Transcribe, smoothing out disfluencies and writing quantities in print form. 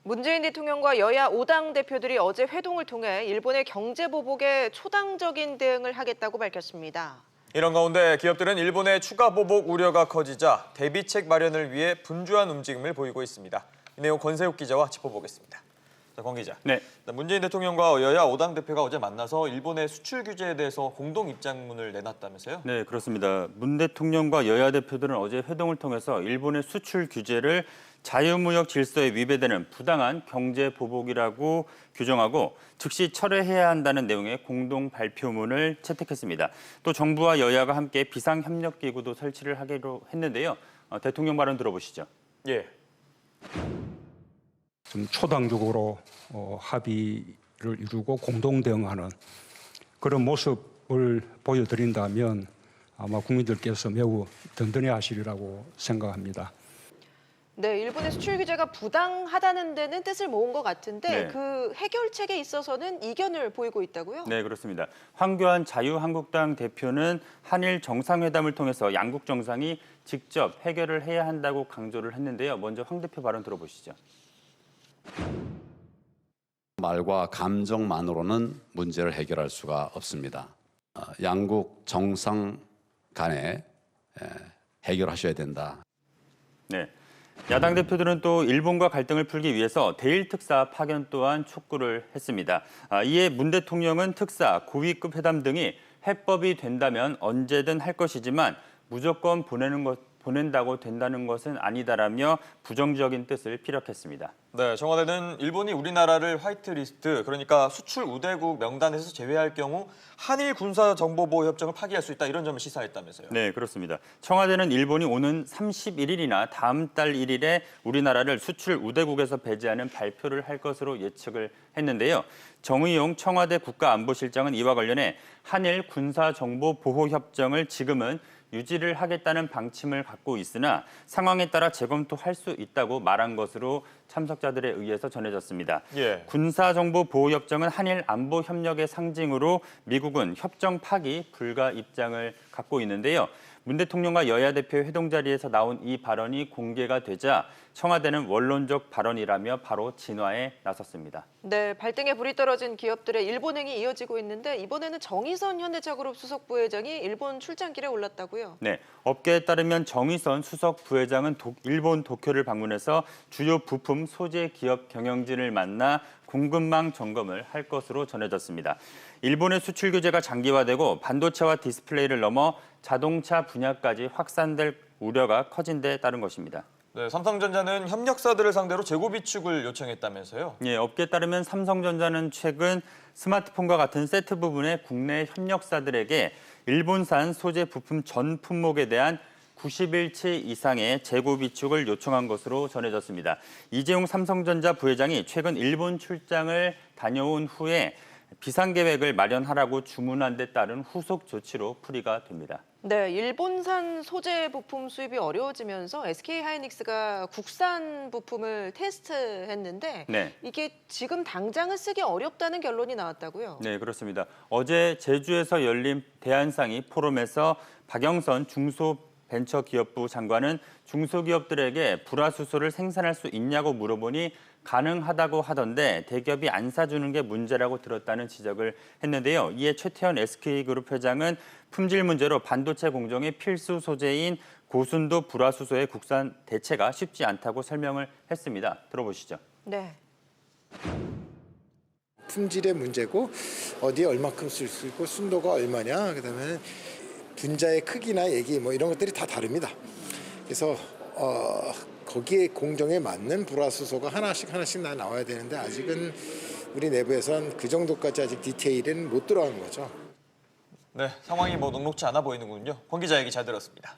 문재인 대통령과 여야 5당 대표들이 어제 회동을 통해 일본의 경제 보복에 초당적인 대응을 하겠다고 밝혔습니다. 이런 가운데 기업들은 일본의 추가 보복 우려가 커지자 대비책 마련을 위해 분주한 움직임을 보이고 있습니다. 이 내용 권세욱 기자와 짚어보겠습니다. 자, 권 기자. 네. 문재인 대통령과 여야 5당 대표가 어제 만나서 일본의 수출 규제에 대해서 공동 입장문을 내놨다면서요? 네, 그렇습니다. 문 대통령과 여야 대표들은 어제 회동을 통해서 일본의 수출 규제를 자유무역 질서에 위배되는 부당한 경제 보복이라고 규정하고 즉시 철회해야 한다는 내용의 공동 발표문을 채택했습니다. 또 정부와 여야가 함께 비상협력기구도 설치를 하기로 했는데요. 대통령 발언 들어보시죠. 예. 좀 초당적으로 합의를 이루고 공동 대응하는 그런 모습을 보여드린다면 아마 국민들께서 매우 든든해하시리라고 생각합니다. 네, 일본의 수출 규제가 부당하다는 데는 뜻을 모은 것 같은데 네. 그 해결책에 있어서는 이견을 보이고 있다고요? 네, 그렇습니다. 황교안 자유한국당 대표는 한일 정상회담을 통해서 양국 정상이 직접 해결을 해야 한다고 강조를 했는데요. 먼저 황 대표 발언 들어보시죠. 말과 감정만으로는 문제를 해결할 수가 없습니다. 양국 정상 간에 해결하셔야 된다. 네. 야당 대표들은 또 일본과 갈등을 풀기 위해서 대일 특사 파견 또한 촉구를 했습니다. 이에 문 대통령은 특사, 고위급 회담 등이 해법이 된다면 언제든 할 것이지만 무조건 보낸다고 된다는 것은 아니다라며 부정적인 뜻을 피력했습니다. 네, 청와대는 일본이 우리나라를 화이트리스트, 그러니까 수출 우대국 명단에서 제외할 경우 한일 군사정보보호 협정을 파기할 수 있다 이런 점을 시사했다면서요. 네, 그렇습니다. 청와대는 일본이 오는 31일이나 다음 달 1일에 우리나라를 수출 우대국에서 배제하는 발표를 할 것으로 예측을 했는데요. 정의용 청와대 국가안보실장은 이와 관련해 한일 군사정보보호 협정을 지금은 유지를 하겠다는 방침을 갖고 있으나 상황에 따라 재검토할 수 있다고 말한 것으로 참석자들에 의해서 전해졌습니다. 예. 군사정보보호협정은 한일 안보 협력의 상징으로 미국은 협정 파기 불가 입장을 갖고 있는데요. 문 대통령과 여야 대표 회동 자리에서 나온 이 발언이 공개가 되자 청와대는 원론적 발언이라며 바로 진화에 나섰습니다. 네, 발등에 불이 떨어진 기업들의 일본행이 이어지고 있는데 이번에는 정의선 현대차그룹 수석 부회장이 일본 출장길에 올랐다고요? 네, 업계에 따르면 정의선 수석 부회장은 일본 도쿄를 방문해서 주요 부품 소재 기업 경영진을 만나 공급망 점검을 할 것으로 전해졌습니다. 일본의 수출 규제가 장기화되고 반도체와 디스플레이를 넘어 자동차 분야까지 확산될 우려가 커진 데 따른 것입니다. 네, 삼성전자는 협력사들을 상대로 재고 비축을 요청했다면서요. 예, 업계에 따르면 삼성전자는 최근 스마트폰과 같은 세트 부분의 국내 협력사들에게 일본산 소재 부품 전 품목에 대한 90일치 이상의 재고 비축을 요청한 것으로 전해졌습니다. 이재용 삼성전자 부회장이 최근 일본 출장을 다녀온 후에 비상계획을 마련하라고 주문한 데 따른 후속 조치로 풀이가 됩니다. 네, 일본산 소재 부품 수입이 어려워지면서 SK하이닉스가 국산 부품을 테스트했는데 네. 이게 지금 당장은 쓰기 어렵다는 결론이 나왔다고요? 네, 그렇습니다. 어제 제주에서 열린 대한상의 포럼에서 박영선 중소벤처기업부 장관은 중소기업들에게 불화수소를 생산할 수 있냐고 물어보니 가능하다고 하던데 대기업이 안 사주는 게 문제라고 들었다는 지적을 했는데요. 이에 최태원 SK그룹 회장은 품질 문제로 반도체 공정의 필수 소재인 고순도 불화수소의 국산 대체가 쉽지 않다고 설명을 했습니다. 들어보시죠. 네. 품질의 문제고 어디에 얼마큼 쓸 수 있고 순도가 얼마냐, 그다음에 분자의 크기나 얘기 뭐 이런 것들이 다 다릅니다. 그래서 거기에 공정에 맞는 불화수소가 하나씩 다 나와야 되는데 아직은 우리 내부에선 그 정도까지 아직 디테일은 못 들어간 거죠. 네, 상황이 녹록지 않아 보이는군요. 권 기자 얘기 잘 들었습니다.